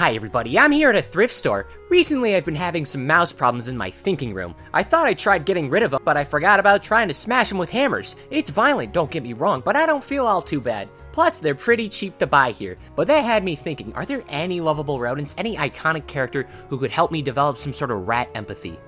Hi everybody, I'm here at a thrift store. Recently I've been having some mouse problems in my thinking room. I thought I tried getting rid of them, but I forgot about trying to smash them with hammers. It's violent, don't get me wrong, but I don't feel all too bad. Plus, they're pretty cheap to buy here. But that had me thinking, are there any lovable rodents, any iconic character who could help me develop some sort of rat empathy?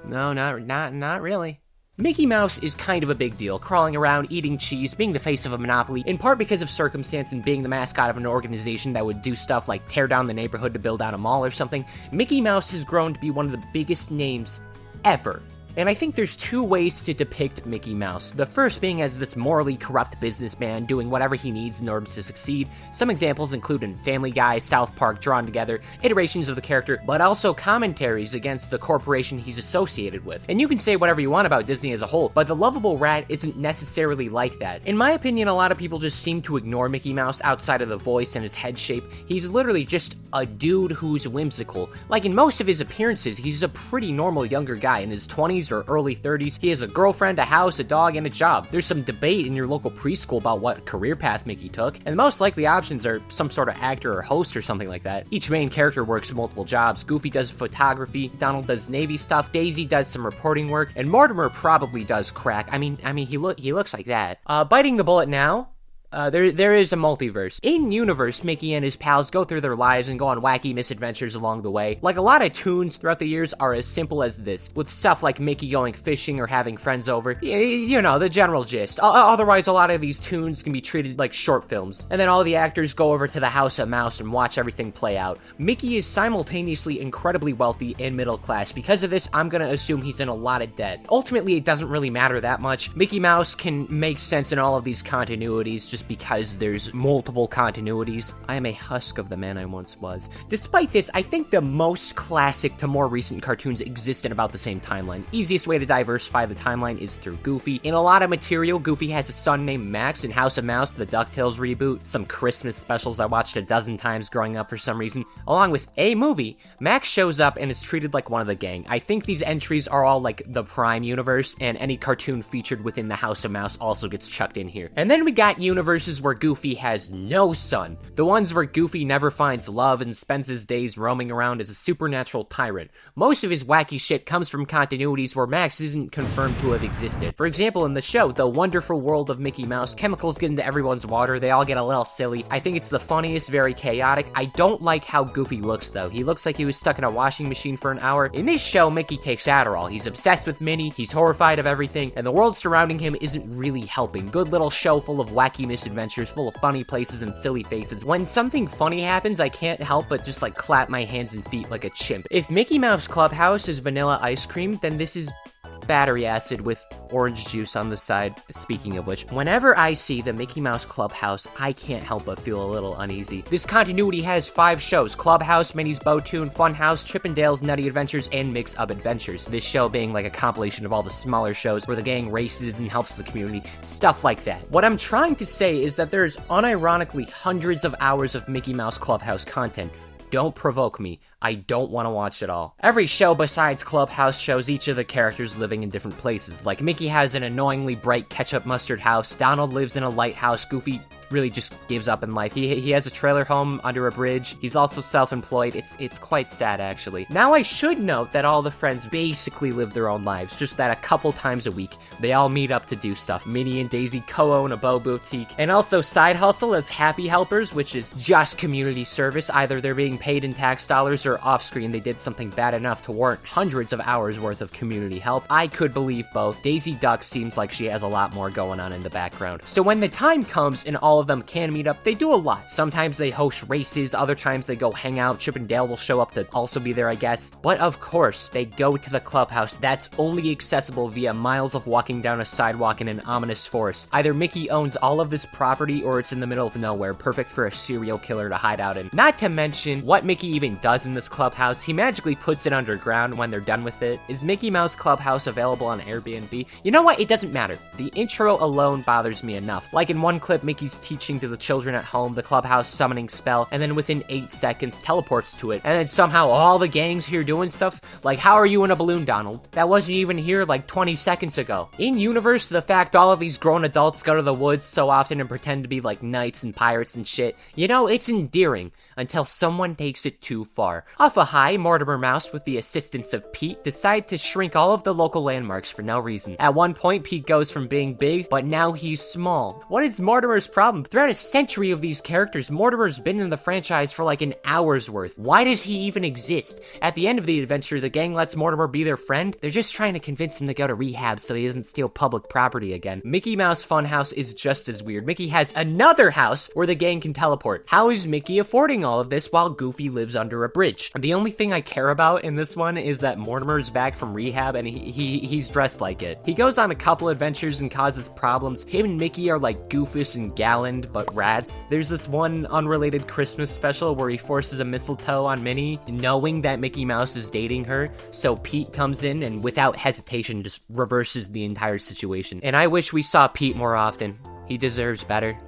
No, not really. Mickey Mouse is kind of a big deal, crawling around, eating cheese, being the face of a monopoly, in part because of circumstance and being the mascot of an organization that would do stuff like tear down the neighborhood to build out a mall or something. Mickey Mouse has grown to be one of the biggest names ever. And I think there's two ways to depict Mickey Mouse. The first being as this morally corrupt businessman doing whatever he needs in order to succeed. Some examples include in Family Guy, South Park, Drawn Together, iterations of the character, but also commentaries against the corporation he's associated with. And you can say whatever you want about Disney as a whole, but the lovable rat isn't necessarily like that. In my opinion, a lot of people just seem to ignore Mickey Mouse outside of the voice and his head shape. He's literally just a dude who's whimsical. Like in most of his appearances, he's a pretty normal younger guy in his 20s or early 30s. He has a girlfriend, a house, a dog, and a job. There's some debate in your local preschool about what career path Mickey took, and the most likely options are some sort of actor or host or something like that. Each main character works multiple jobs. Goofy does photography, Donald does Navy stuff, Daisy does some reporting work, and Mortimer probably does crack. I mean, he looks like that. Biting the bullet now. There is a multiverse. In-universe, Mickey and his pals go through their lives and go on wacky misadventures along the way. Like a lot of toons throughout the years are as simple as this, with stuff like Mickey going fishing or having friends over. You know, the general gist. Otherwise, a lot of these toons can be treated like short films. And then all the actors go over to the House of Mouse and watch everything play out. Mickey is simultaneously incredibly wealthy and middle class. Because of this, I'm gonna assume he's in a lot of debt. Ultimately, it doesn't really matter that much. Mickey Mouse can make sense in all of these continuities just because there's multiple continuities. I am a husk of the man I once was. Despite this, I think the most classic to more recent cartoons exist in about the same timeline. Easiest way to diversify the timeline is through Goofy. In a lot of material, Goofy has a son named Max. In House of Mouse, the DuckTales reboot, some Christmas specials I watched a dozen times growing up for some reason, along with a movie, Max shows up and is treated like one of the gang. I think these entries are all like the Prime universe, and any cartoon featured within the House of Mouse also gets chucked in here. And then we got universes where Goofy has no son. The ones where Goofy never finds love and spends his days roaming around as a supernatural tyrant. Most of his wacky shit comes from continuities where Max isn't confirmed to have existed. For example, in the show, The Wonderful World of Mickey Mouse, chemicals get into everyone's water, they all get a little silly. I think it's the funniest, very chaotic. I don't like how Goofy looks though. He looks like he was stuck in a washing machine for an hour. In this show, Mickey takes Adderall. He's obsessed with Minnie, he's horrified of everything, and the world surrounding him isn't really helping. Good little show full of wacky misadventures, full of funny places and silly faces. When something funny happens, I can't help but just like clap my hands and feet like a chimp. If Mickey Mouse Clubhouse is vanilla ice cream, then this is battery acid with orange juice on the side. Speaking of which, whenever I see the Mickey Mouse Clubhouse, I can't help but feel a little uneasy. This continuity has 5 shows: Clubhouse, Minnie's Bow-Toon, Funhouse, Chip and Dale's Nutty Adventures, and Mix-Up Adventures. This show being like a compilation of all the smaller shows where the gang races and helps the community, stuff like that. What I'm trying to say is that there's unironically hundreds of hours of Mickey Mouse Clubhouse content. Don't provoke me. I don't want to watch it all. Every show besides Clubhouse shows each of the characters living in different places. Like Mickey has an annoyingly bright ketchup mustard house, Donald lives in a lighthouse, Goofy really just gives up in life. He has a trailer home under a bridge. He's also self-employed. It's quite sad, actually. Now, I should note that all the friends basically live their own lives, just that a couple times a week, they all meet up to do stuff. Minnie and Daisy co-own a bow boutique, and also side hustle as Happy Helpers, which is just community service. Either they're being paid in tax dollars or off-screen they did something bad enough to warrant hundreds of hours worth of community help. I could believe both. Daisy Duck seems like she has a lot more going on in the background. So when the time comes and all of them can meet up, they do a lot. Sometimes they host races, other times they go hang out. Chip and Dale will show up to also be there, I guess. But of course, they go to the clubhouse that's only accessible via miles of walking down a sidewalk in an ominous forest. Either Mickey owns all of this property or it's in the middle of nowhere, perfect for a serial killer to hide out in. Not to mention, what Mickey even does in this clubhouse, he magically puts it underground when they're done with it. Is Mickey Mouse Clubhouse available on Airbnb? You know what? It doesn't matter. The intro alone bothers me enough. Like in one clip, Mickey's teaching to the children at home, the clubhouse summoning spell, and then within 8 seconds teleports to it, and then somehow all the gang's here doing stuff? Like, how are you in a balloon, Donald? That wasn't even here like 20 seconds ago. In universe, the fact all of these grown adults go to the woods so often and pretend to be like knights and pirates and shit, you know, it's endearing until someone takes it too far. Off a high, Mortimer Mouse, with the assistance of Pete, decide to shrink all of the local landmarks for no reason. At one point, Pete goes from being big, but now he's small. What is Mortimer's problem? Throughout a century of these characters, Mortimer's been in the franchise for like an hour's worth. Why does he even exist? At the end of the adventure, the gang lets Mortimer be their friend. They're just trying to convince him to go to rehab so he doesn't steal public property again. Mickey Mouse Funhouse is just as weird. Mickey has another house where the gang can teleport. How is Mickey affording all of this while Goofy lives under a bridge? The only thing I care about in this one is that Mortimer's back from rehab and he's dressed like it. He goes on a couple adventures and causes problems. Him and Mickey are like Goofus and Galland, but rats. There's this one unrelated Christmas special where he forces a mistletoe on Minnie, knowing that Mickey Mouse is dating her, so Pete comes in and without hesitation just reverses the entire situation. And I wish we saw Pete more often. He deserves better.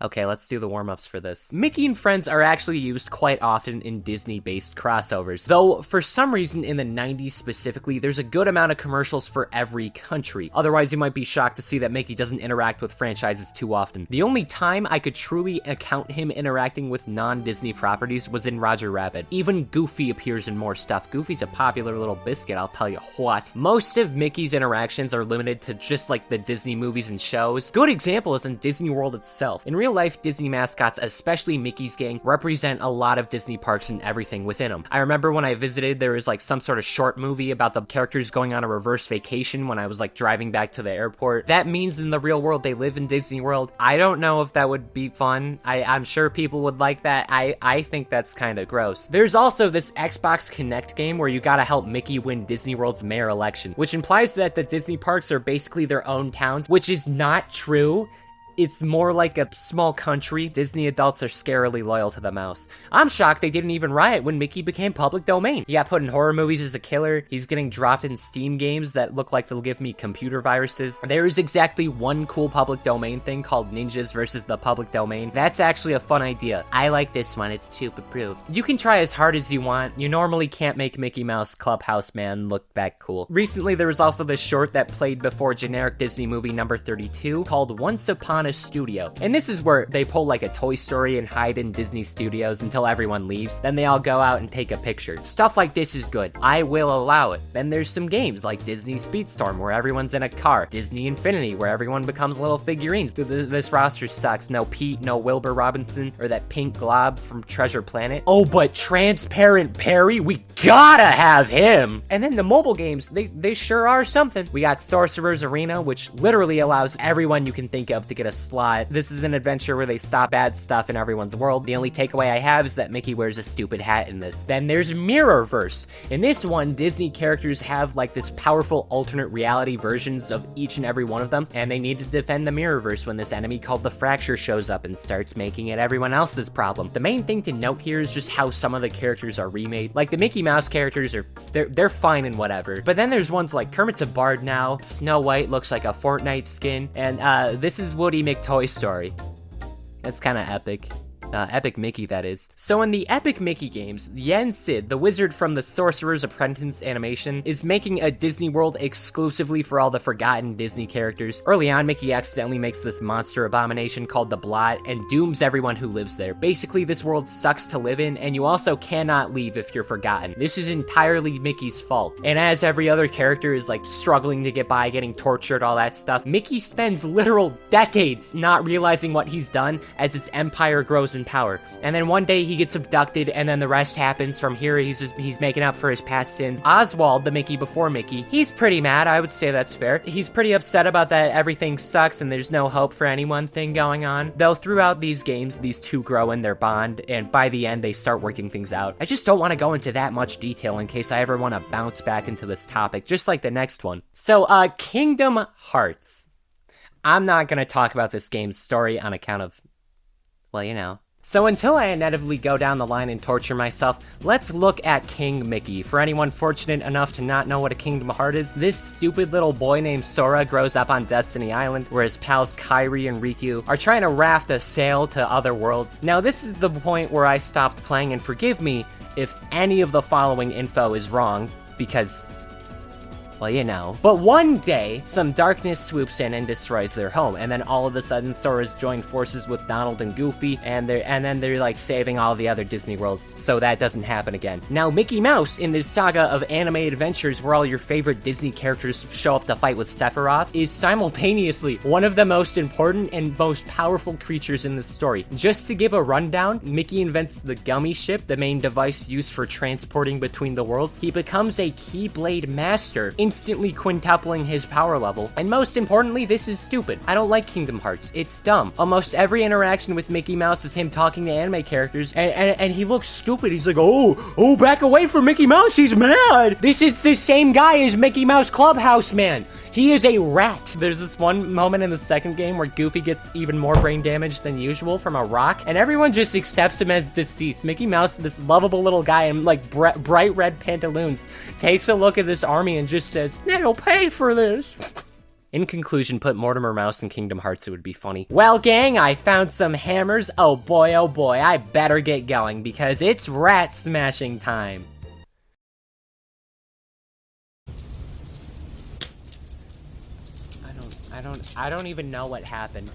Okay, let's do the warm-ups for this. Mickey and Friends are actually used quite often in Disney-based crossovers, though for some reason in the 90s specifically, there's a good amount of commercials for every country. Otherwise, you might be shocked to see that Mickey doesn't interact with franchises too often. The only time I could truly account him interacting with non-Disney properties was in Roger Rabbit. Even Goofy appears in more stuff. Goofy's a popular little biscuit, I'll tell you what. Most of Mickey's interactions are limited to just like the Disney movies and shows. Good example is in Disney World itself. In real life, Disney mascots, especially Mickey's gang, represent a lot of Disney parks and everything within them. I remember when I visited, there was like some sort of short movie about the characters going on a reverse vacation when I was like driving back to the airport. That means in the real world they live in Disney World. I don't know if that would be fun. I'm sure people would like that. I think that's kind of gross. There's also this Xbox Connect game where you gotta help Mickey win Disney World's mayor election, which implies that the Disney parks are basically their own towns, which is not true. It's more like a small country. Disney adults are scarily loyal to the mouse. I'm shocked they didn't even riot when Mickey became public domain. He got put in horror movies as a killer. He's getting dropped in Steam games that look like they'll give me computer viruses. There is exactly one cool public domain thing called Ninjas versus the Public Domain. That's actually a fun idea. I like this one. It's tube approved. You can try as hard as you want. You normally can't make Mickey Mouse Clubhouse Man look that cool. Recently, there was also this short that played before generic Disney movie number 32 called Once Upon a Studio. And this is where they pull like a Toy Story and hide in Disney Studios until everyone leaves. Then they all go out and take a picture. Stuff like this is good. I will allow it. Then there's some games like Disney Speedstorm where everyone's in a car. Disney Infinity where everyone becomes little figurines. This roster sucks. No Pete, no Wilbur Robinson, or that pink glob from Treasure Planet. Oh, but Transparent Perry, we gotta have him! And then the mobile games, they sure are something. We got Sorcerer's Arena, which literally allows everyone you can think of to get a slot. This is an adventure where they stop bad stuff in everyone's world. The only takeaway I have is that Mickey wears a stupid hat in this. Then there's Mirrorverse. In this one, Disney characters have like this powerful alternate reality versions of each and every one of them, and they need to defend the Mirrorverse when this enemy called the Fracture shows up and starts making it everyone else's problem. The main thing to note here is just how some of the characters are remade. Like the Mickey Mouse characters they're fine and whatever. But then there's ones like Kermit's a bard now, Snow White looks like a Fortnite skin, and this is Woody McToy Story. That's kind of epic. Epic Mickey, that is. So in the Epic Mickey games, Yen Sid, the wizard from the Sorcerer's Apprentice animation, is making a Disney World exclusively for all the forgotten Disney characters. Early on, Mickey accidentally makes this monster abomination called the Blot and dooms everyone who lives there. Basically, this world sucks to live in, and you also cannot leave if you're forgotten. This is entirely Mickey's fault. And as every other character is like struggling to get by, getting tortured, all that stuff, Mickey spends literal decades not realizing what he's done as his empire grows in power. And then one day he gets abducted, and then the rest happens. From here, he's making up for his past sins. Oswald, the Mickey before Mickey, he's pretty mad. I would say that's fair. He's pretty upset about that everything sucks and there's no hope for anyone thing going on. Though throughout these games, these two grow in their bond, and by the end, they start working things out. I just don't want to go into that much detail in case I ever want to bounce back into this topic, just like the next one. So, Kingdom Hearts. I'm not going to talk about this game's story on account of, well, you know, So until I inevitably go down the line and torture myself, let's look at King Mickey. For anyone fortunate enough to not know what a Kingdom Heart is, this stupid little boy named Sora grows up on Destiny Island, where his pals Kairi and Riku are trying to raft a sail to other worlds. Now this is the point where I stopped playing, and forgive me if any of the following info is wrong, because, well, you know. But one day, some darkness swoops in and destroys their home, and then all of a sudden, Sora's joined forces with Donald and Goofy, and then they're like saving all the other Disney worlds, so that doesn't happen again. Now, Mickey Mouse, in this saga of animated adventures where all your favorite Disney characters show up to fight with Sephiroth, is simultaneously one of the most important and most powerful creatures in the story. Just to give a rundown, Mickey invents the Gummy Ship, the main device used for transporting between the worlds. He becomes a Keyblade Master, instantly quintupling his power level. And most importantly, this is stupid. I don't like Kingdom Hearts. It's dumb. Almost every interaction with Mickey Mouse is him talking to anime characters, and he looks stupid. He's like, oh, back away from Mickey Mouse. He's mad. This is the same guy as Mickey Mouse Clubhouse Man. He is a rat. There's this one moment in the second game where Goofy gets even more brain damage than usual from a rock, and everyone just accepts him as deceased. Mickey Mouse, this lovable little guy in like bright red pantaloons, takes a look at this army and just says, "They'll pay for this." In conclusion, put Mortimer Mouse in Kingdom Hearts, it would be funny. Well, gang, I found some hammers. Oh boy, I better get going because it's rat smashing time. I don't even know what happened.